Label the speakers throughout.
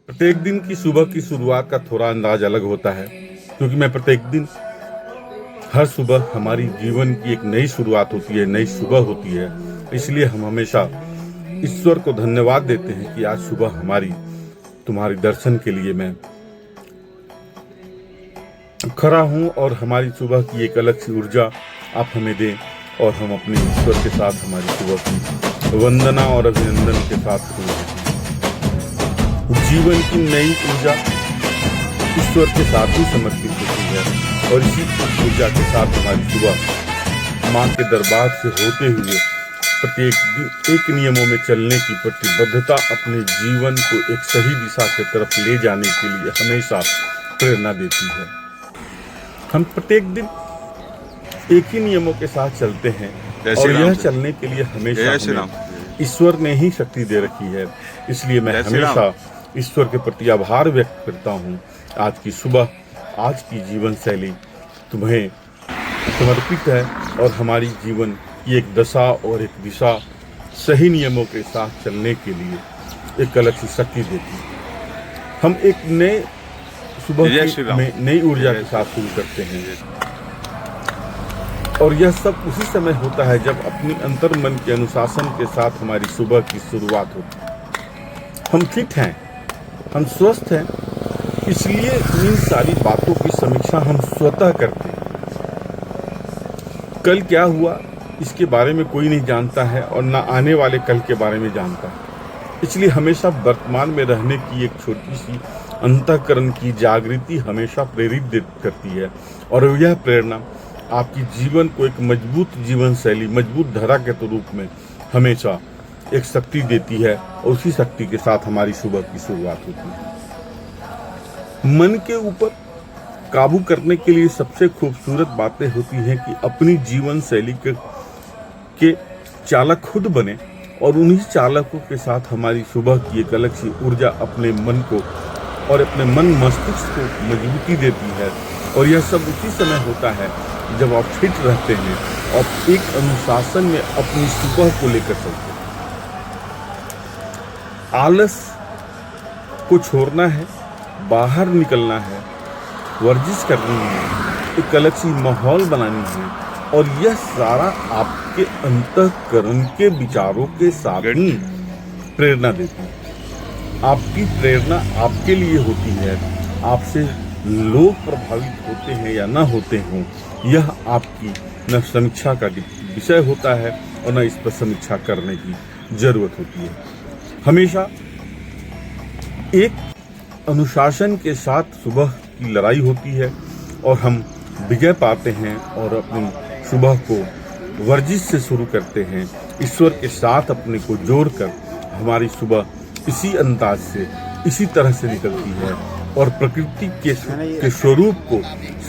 Speaker 1: प्रत्येक दिन की सुबह की शुरुआत का थोड़ा अंदाज अलग होता है, क्योंकि मैं प्रत्येक दिन हर सुबह हमारी जीवन की एक नई शुरुआत होती है, नई सुबह होती है। इसलिए हम हमेशा ईश्वर को धन्यवाद देते हैं कि आज सुबह तुम्हारी दर्शन के लिए मैं खड़ा हूँ और हमारी सुबह की एक अलग सी ऊर्जा आप हमें दें और हम अपने ईश्वर के साथ हमारी सुबह की वंदना और अभिनंदन के साथ शुरू करें। जीवन की नई ऊर्जा ईश्वर के साथ ही समर्पित होती है और इसी ऊर्जा के साथ हमारी सुबह माँ के दरबार से होते हुए प्रत्येक दिन एक नियमों में चलने की प्रतिबद्धता अपने जीवन को एक सही दिशा की तरफ ले जाने के लिए हमेशा प्रेरणा देती है। हम प्रत्येक दिन एक ही नियमों के साथ चलते हैं और यह चलने के लिए हमेशा हमें ईश्वर ने ही शक्ति दे रखी है। इसलिए मैं हमेशा ईश्वर के प्रति आभार व्यक्त करता हूँ। आज की सुबह, आज की जीवन शैली तुम्हें समर्पित है और हमारी जीवन की एक दशा और एक दिशा सही नियमों के साथ चलने के लिए एक अलग सी शक्ति देती है। हम एक नए सुबह में नई ऊर्जा के साथ शुरू करते हैं और यह सब उसी समय होता है जब अपनी अंतर मन के अनुशासन के साथ हमारी सुबह की शुरुआत होती है। हम फिट हैं, हम स्वस्थ हैं, इसलिए इन सारी बातों की समीक्षा हम स्वतः करते हैं। कल क्या हुआ इसके बारे में कोई नहीं जानता है और न आने वाले कल के बारे में जानता है। इसलिए हमेशा वर्तमान में रहने की एक छोटी सी अंतःकरण की जागृति हमेशा प्रेरित करती है और यह प्रेरणा आपकी जीवन को एक मजबूत जीवन शैली, मजबूत धरा के रूप में हमेशा एक शक्ति देती है और उसी शक्ति के साथ हमारी सुबह की शुरुआत होती है। मन के ऊपर काबू करने के लिए सबसे खूबसूरत बातें होती हैं कि अपनी जीवन शैली के चालक खुद बने और उन्हीं चालकों के साथ हमारी सुबह की एक अलग सी ऊर्जा अपने मन को और अपने मन मस्तिष्क को मजबूती देती है। और यह सब उसी समय होता है जब आप फिट रहते हैं और एक अनुशासन में अपनी सुबह को लेकर चलते हैं। आलस को छोड़ना है, बाहर निकलना है, वर्जिश करनी है, एक अलग सी माहौल बनानी है और यह सारा आपके अंतःकरण के विचारों के साथ ही प्रेरणा देती है। आपकी प्रेरणा आपके लिए होती है। आपसे लोग प्रभावित होते हैं या ना होते हों, यह आपकी न समीक्षा का विषय होता है और न इस पर समीक्षा करने की जरूरत होती है। हमेशा एक अनुशासन के साथ सुबह की लड़ाई होती है और हम विजय पाते हैं और अपनी सुबह को वर्जिश से शुरू करते हैं। ईश्वर के साथ अपने को जोड़कर हमारी सुबह इसी अंदाज से, इसी तरह से निकलती है और प्रकृति के स्वरूप को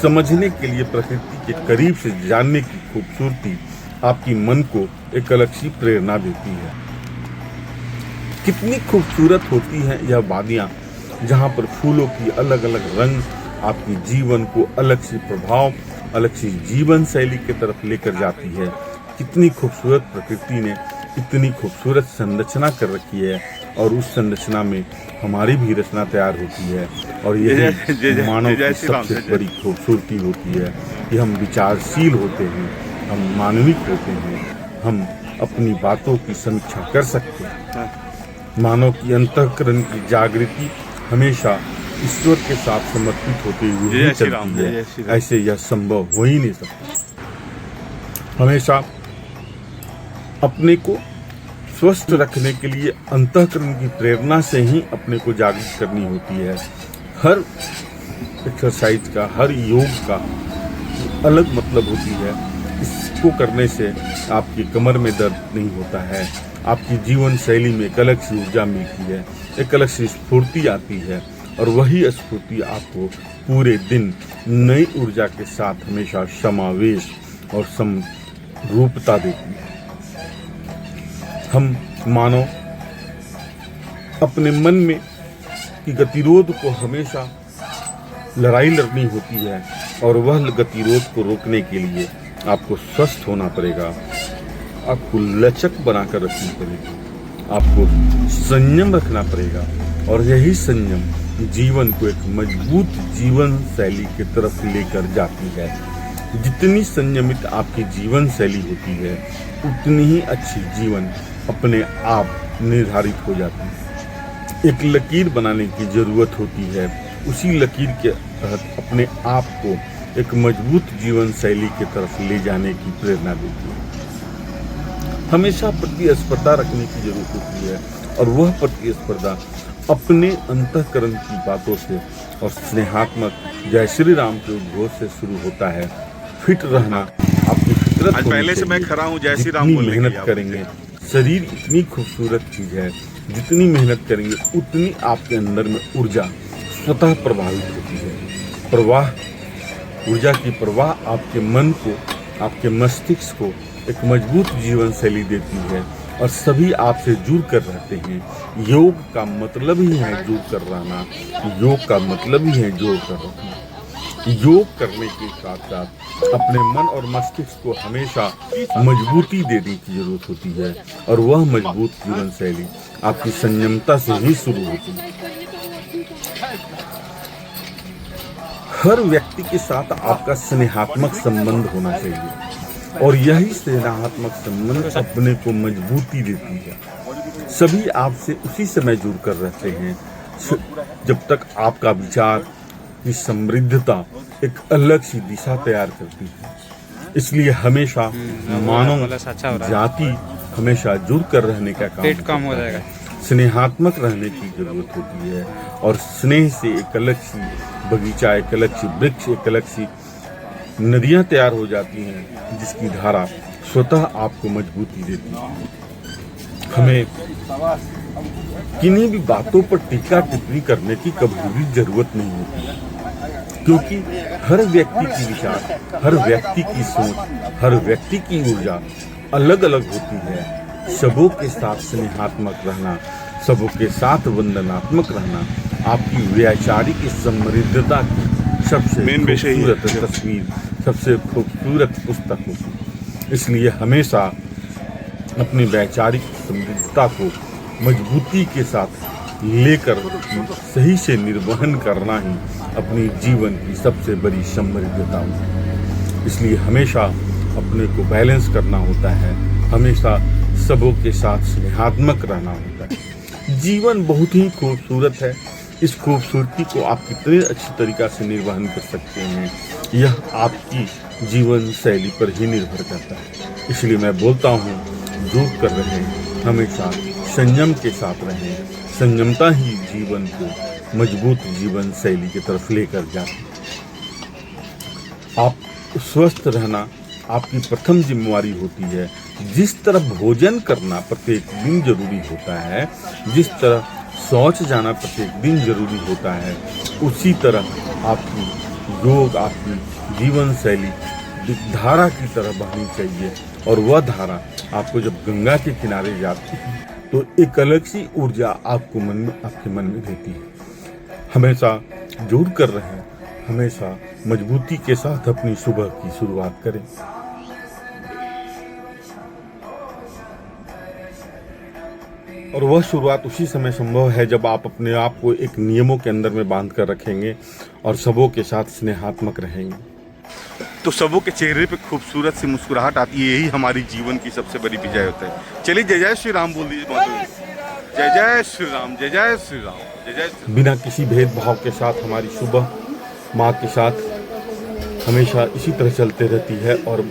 Speaker 1: समझने के लिए, प्रकृति के करीब से जानने की खूबसूरती आपकी मन को एक अलग सी प्रेरणा देती है। कितनी खूबसूरत होती हैं यह वादियाँ, जहाँ पर फूलों की अलग अलग रंग आपकी जीवन को अलग सी प्रभाव, अलग सी जीवन शैली की तरफ लेकर जाती है। कितनी खूबसूरत प्रकृति ने इतनी खूबसूरत संरचना कर रखी है और उस संरचना में हमारी भी रचना तैयार होती है और यही मानव की सबसे बड़ी खूबसूरती होती है कि हम विचारशील होते हैं, हम मानविक होते हैं, हम अपनी बातों की समीक्षा कर सकते हैं। मानव की अंतःकरण की जागृति हमेशा ईश्वर के साथ समर्पित होते हुए ही चलती है, ऐसे यह संभव हो ही नहीं सकता। हमेशा अपने को स्वस्थ रखने के लिए अंतःकरण की प्रेरणा से ही अपने को जागृत करनी होती है। हर एक्सरसाइज का, हर योग का अलग मतलब होती है। इसको करने से आपकी कमर में दर्द नहीं होता है, आपकी जीवन शैली में एक अलग सी ऊर्जा मिलती है, एक अलग सी स्फूर्ति आती है और वही स्फूर्ति आपको पूरे दिन नई ऊर्जा के साथ हमेशा समावेश और समरूपता देती है। हम मानो अपने मन में की गतिरोध को हमेशा लड़ाई लड़नी होती है और वह गतिरोध को रोकने के लिए आपको स्वस्थ होना पड़ेगा, आपको लचक बनाकर रखनी पड़ेगी, आपको संयम रखना पड़ेगा, और यही संयम जीवन को एक मजबूत जीवन शैली की तरफ लेकर जाती है। जितनी संयमित आपकी जीवन शैली होती है उतनी ही अच्छी जीवन अपने आप निर्धारित हो जाती है। एक लकीर बनाने की जरूरत होती है, उसी लकीर के तहत अपने आप को एक मजबूत जीवन शैली की तरफ ले जाने की प्रेरणा देती है। हमेशा प्रतिस्पर्धा रखने की जरूरत होती है और वह प्रतिस्पर्धा अपने अंतःकरण की बातों से और स्नेहात्मक जय श्री राम के उद्घोष से शुरू होता है। फिट रहना आपकी फितरत
Speaker 2: आज पहले से मैं खड़ा हूँ जय श्री राम बोलने के लिए।
Speaker 1: मेहनत करेंगे, शरीर इतनी खूबसूरत चीज है, जितनी मेहनत करेंगे उतनी आपके अंदर में ऊर्जा स्वतः प्रभावित होती है। प्रवाह, ऊर्जा की प्रवाह आपके मन को, आपके मस्तिष्क को एक मजबूत जीवन शैली देती है और सभी आपसे जुड़ कर रहते हैं। योग का मतलब ही है जुड़ कर रहना, योग का मतलब ही है जोड़ कर रहना। योग करने के साथ साथ अपने मन और मस्तिष्क को हमेशा मजबूती देने की जरूरत होती है और वह मजबूत जीवन शैली आपकी संयमता से ही शुरू होती है। हर व्यक्ति के साथ आपका स्नेहात्मक संबंध होना चाहिए और यही स्नेहात्मक संबंध अपने को मजबूती देती है। सभी आपसे उसी समय जुड़ कर रहते हैं जब तक आपका विचार की समृद्धता एक अलग सी दिशा तैयार करती है। इसलिए हमेशा मानव जाति हमेशा जुड़ कर रहने का काम हो जाएगा। स्नेहात्मक रहने की जरूरत होती है और स्नेह से एक अलग सी बगीचा, एक अलग सी वृक्ष, एक अलग सी नदियां तैयार हो जाती हैं जिसकी धारा स्वतः आपको मजबूती देती है। हमें किन्हीं भी बातों पर टीका टिप्पणी करने की कभी भी जरूरत नहीं होती, क्योंकि हर व्यक्ति की विचार, हर व्यक्ति की सोच, हर व्यक्ति की ऊर्जा अलग अलग होती है। सबों के साथ स्नेहात्मक रहना, सबों के साथ वंदनात्मक रहना आपकी वैचारिक समृद्धता की सबसे खूबसूरत तस्वीर, सबसे खूबसूरत पुस्तक होगी। इसलिए हमेशा अपनी वैचारिक समृद्धता को मजबूती के साथ लेकर सही से निर्वहन करना ही अपनी जीवन की सबसे बड़ी समृद्धता होगी। इसलिए हमेशा अपने को बैलेंस करना होता है, हमेशा सबों के साथ स्नेहात्मक रहना होता है। जीवन बहुत ही खूबसूरत है, इस खूबसूरती को आप कितने अच्छी तरीक़ा से निर्वहन कर सकते हैं यह आपकी जीवन शैली पर ही निर्भर करता है। इसलिए मैं बोलता हूँ जो कर रहे हैं हमेशा संयम के साथ रहें। संयमता ही जीवन को मजबूत जीवन शैली की तरफ लेकर जाती है। आप स्वस्थ रहना आपकी प्रथम जिम्मेवारी होती है। जिस तरह भोजन करना प्रत्येक दिन जरूरी होता है, जिस तरह शौच जाना प्रत्येक दिन जरूरी होता है, उसी तरह आपकी योग, आपकी जीवन शैली धारा की तरह बहनी चाहिए। और वह धारा आपको जब गंगा के किनारे जाती है तो एक अलग सी ऊर्जा आपको आपके मन में देती है। हमेशा जुड़ कर रहें, हमेशा मजबूती के साथ अपनी सुबह की शुरुआत करें। और वह शुरुआत उसी समय संभव है जब आप अपने आप को एक नियमों के अंदर में बांध कर रखेंगे और सबों के साथ स्नेहात्मक रहेंगे
Speaker 2: तो सबों के चेहरे पे खूबसूरत सी मुस्कुराहट आती है। यही हमारी जीवन की सबसे बड़ी विजय होता है। चलिए जय जय श्री राम बोल दीजिए। जय जय श्री राम, जय जय श्री राम, जय जय श्री राम।
Speaker 1: बिना किसी भेदभाव के साथ हमारी सुबह माँ के साथ हमेशा इसी तरह चलते रहती है। और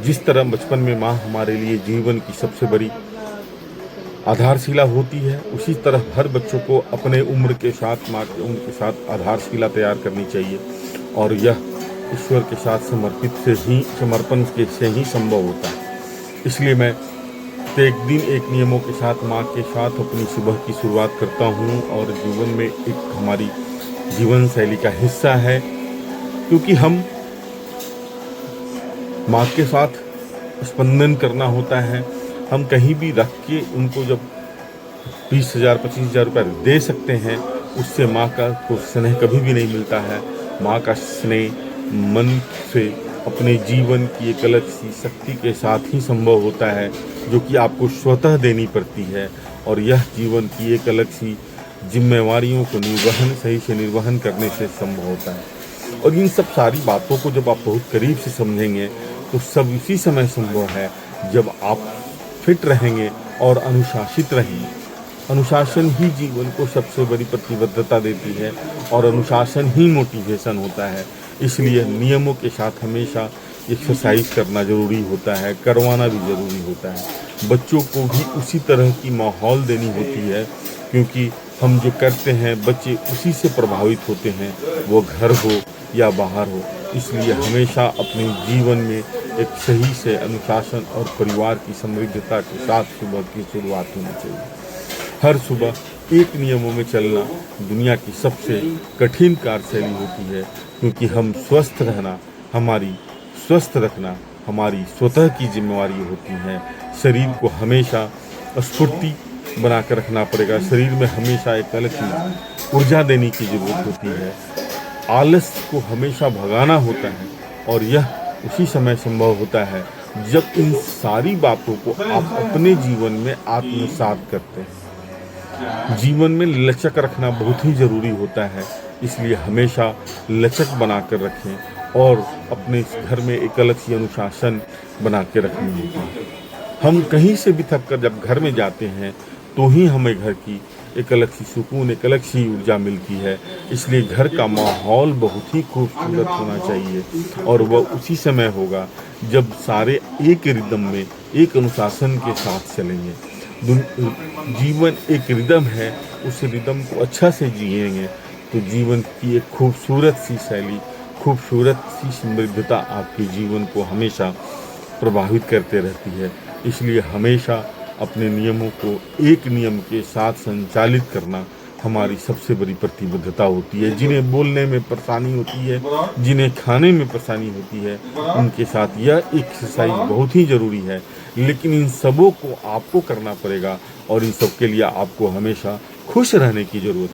Speaker 1: जिस तरह बचपन में माँ हमारे लिए जीवन की सबसे बड़ी आधारशिला होती है, उसी तरह हर बच्चों को अपने उम्र के साथ, माँ की उम्र के साथ आधारशिला तैयार करनी चाहिए। और यह ईश्वर के साथ समर्पण से ही संभव होता है। इसलिए मैं प्रत्येक दिन एक नियमों के साथ माँ के साथ अपनी सुबह की शुरुआत करता हूँ और जीवन में एक हमारी जीवन शैली का हिस्सा है, क्योंकि हम माँ के साथ स्पंदन करना होता है। हम कहीं भी रख के उनको जब 20,000 25,000 रुपये दे सकते हैं, उससे माँ का को स्नेह कभी भी नहीं मिलता है। माँ का स्नेह मन से अपने जीवन की एक अलग सी शक्ति के साथ ही संभव होता है, जो कि आपको स्वतः देनी पड़ती है। और यह जीवन की एक अलग सी जिम्मेवारियों को सही से निर्वहन करने से संभव होता है। और इन सब सारी बातों को जब आप बहुत करीब से समझेंगे तो सब इसी समय संभव है जब आप फिट रहेंगे और अनुशासित रहेंगे। अनुशासन ही जीवन को सबसे बड़ी प्रतिबद्धता देती है और अनुशासन ही मोटिवेशन होता है। इसलिए नियमों के साथ हमेशा एक्सरसाइज करना ज़रूरी होता है, करवाना भी ज़रूरी होता है। बच्चों को भी उसी तरह की माहौल देनी होती है, क्योंकि हम जो करते हैं बच्चे उसी से प्रभावित होते हैं, वो घर हो या बाहर हो। इसलिए हमेशा अपने जीवन में एक सही से अनुशासन और परिवार की समृद्धता के साथ सुबह की शुरुआत होनी चाहिए। हर सुबह एक नियमों में चलना दुनिया की सबसे कठिन कार्यशैली होती है, क्योंकि हम स्वस्थ रखना हमारी स्वतः की जिम्मेवारी होती है। शरीर को हमेशा स्फूर्ति बनाकर रखना पड़ेगा। शरीर में हमेशा एक अलग की ऊर्जा देने की ज़रूरत होती है। आलस को हमेशा भगाना होता है और यह उसी समय संभव होता है जब इन सारी बातों को आप अपने जीवन में आत्मसात करते हैं। जीवन में लचक रखना बहुत ही ज़रूरी होता है, इसलिए हमेशा लचक बनाकर रखें और अपने इस घर में एक अलग सी अनुशासन बना के रखनी होती है। हम कहीं से भी थक कर जब घर में जाते हैं तो ही हमें घर की एक अलग सी सुकून, एक अलग सी ऊर्जा मिलती है। इसलिए घर का माहौल बहुत ही खूबसूरत होना चाहिए और वह उसी समय होगा जब सारे एक रिदम में, एक अनुशासन के साथ चलेंगे। जीवन एक रिदम है, उस रिदम को अच्छा से जिएंगे तो जीवन की एक खूबसूरत सी शैली, खूबसूरत सी समृद्धता आपके जीवन को हमेशा प्रभावित करते रहती है। इसलिए हमेशा अपने नियमों को एक नियम के साथ संचालित करना हमारी सबसे बड़ी प्रतिबद्धता होती है। जिन्हें बोलने में परेशानी होती है, जिन्हें खाने में परेशानी होती है, उनके साथ यह एक्सरसाइज बहुत ही ज़रूरी है। लेकिन इन सबों को आपको करना पड़ेगा और इन सब के लिए आपको हमेशा खुश रहने की ज़रूरत है।